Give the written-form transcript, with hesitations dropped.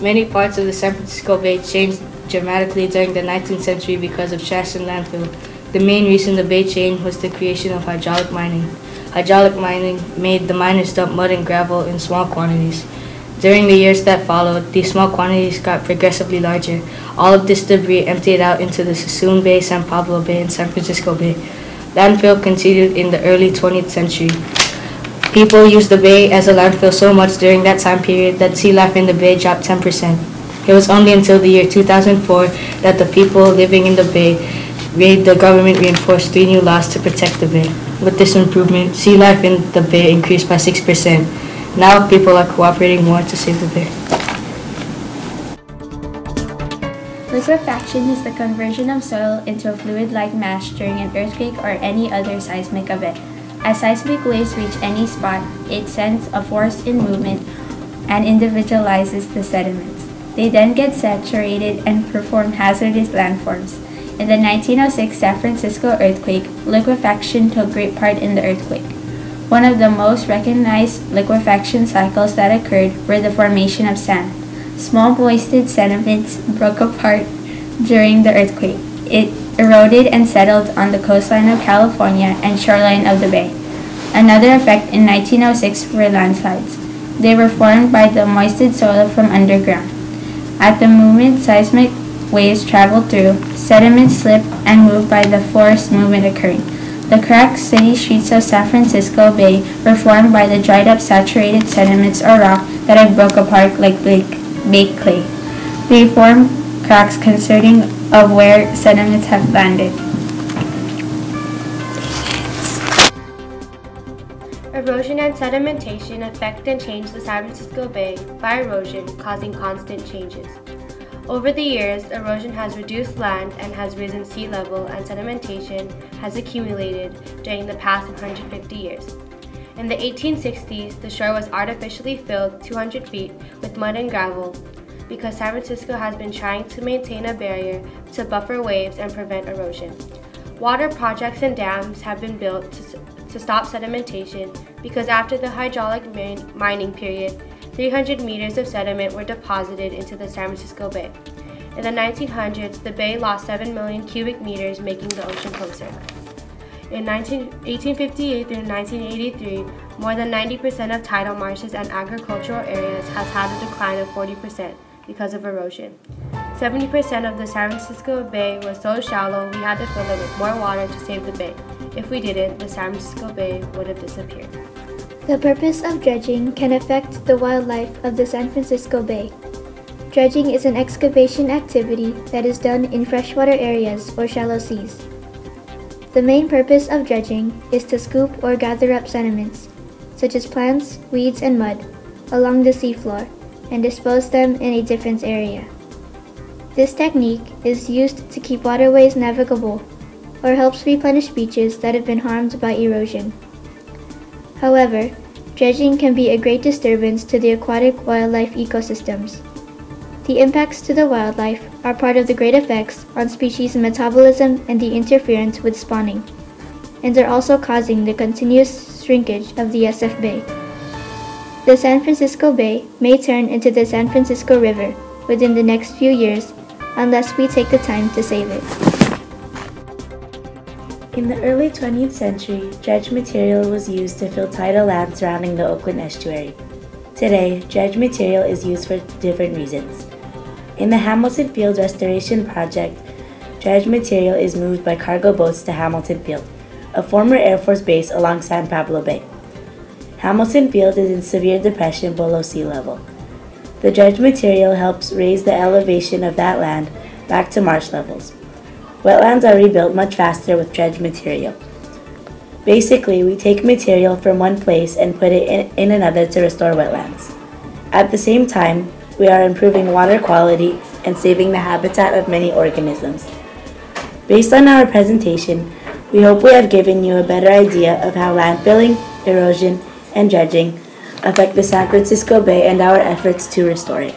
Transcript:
Many parts of the San Francisco Bay changed dramatically during the 19th century because of trash and landfill. The main reason the bay changed was the creation of hydraulic mining. Hydraulic mining made the miners dump mud and gravel in small quantities. During the years that followed, these small quantities got progressively larger. All of this debris emptied out into the Sassoon Bay, San Pablo Bay, and San Francisco Bay. Landfill continued in the early 20th century. People used the bay as a landfill so much during that time period that sea life in the bay dropped 10%. It was only until the year 2004 that the people living in the bay made the government reinforce 3 new laws to protect the bay. With this improvement, sea life in the bay increased by 6%. Now people are cooperating more to save the bay. Liquefaction is the conversion of soil into a fluid-like mass during an earthquake or any other seismic event. As seismic waves reach any spot, it sends a force in movement and individualizes the sediments. They then get saturated and perform hazardous landforms. In the 1906 San Francisco earthquake, liquefaction took great part in the earthquake. One of the most recognized liquefaction cycles that occurred were the formation of sand. Small moisted sediments broke apart during the earthquake. It eroded and settled on the coastline of California and shoreline of the bay. Another effect in 1906 were landslides. They were formed by the moisted soil from underground. At the moment seismic waves traveled through, sediments slipped and moved by the force movement occurring. The cracked city streets of San Francisco Bay were formed by the dried up saturated sediments or rock that had broke apart like baked clay. They formed cracks consisting of where sediments have landed. Erosion and sedimentation affect and change the San Francisco Bay by erosion, causing constant changes. Over the years, erosion has reduced land and has risen sea level, and sedimentation has accumulated during the past 150 years. In the 1860s, the shore was artificially filled 200 feet with mud and gravel because San Francisco has been trying to maintain a barrier to buffer waves and prevent erosion. Water projects and dams have been built to stop sedimentation because after the hydraulic mining period, 300 meters of sediment were deposited into the San Francisco Bay. In the 1900s, the bay lost 7 million cubic meters, making the ocean closer. In 1858 through 1983, more than 90% of tidal marshes and agricultural areas has had a decline of 40% because of erosion. 70% of the San Francisco Bay was so shallow we had to fill it with more water to save the bay. If we didn't, the San Francisco Bay would have disappeared. The purpose of dredging can affect the wildlife of the San Francisco Bay. Dredging is an excavation activity that is done in freshwater areas or shallow seas. The main purpose of dredging is to scoop or gather up sediments, such as plants, weeds, and mud, along the seafloor and dispose them in a different area. This technique is used to keep waterways navigable or helps replenish beaches that have been harmed by erosion. However, dredging can be a great disturbance to the aquatic wildlife ecosystems. The impacts to the wildlife are part of the great effects on species metabolism and the interference with spawning, and are also causing the continuous shrinkage of the SF Bay. The San Francisco Bay may turn into the San Francisco River within the next few years unless we take the time to save it. In the early 20th century, dredge material was used to fill tidal land surrounding the Oakland estuary. Today, dredge material is used for different reasons. In the Hamilton Field Restoration Project, dredge material is moved by cargo boats to Hamilton Field, a former Air Force base along San Pablo Bay. Hamilton Field is in severe depression below sea level. The dredge material helps raise the elevation of that land back to marsh levels. Wetlands are rebuilt much faster with dredge material. Basically, we take material from one place and put it in another to restore wetlands. At the same time, we are improving water quality and saving the habitat of many organisms. Based on our presentation, we hope we have given you a better idea of how landfilling, erosion, and dredging affect the San Francisco Bay and our efforts to restore it.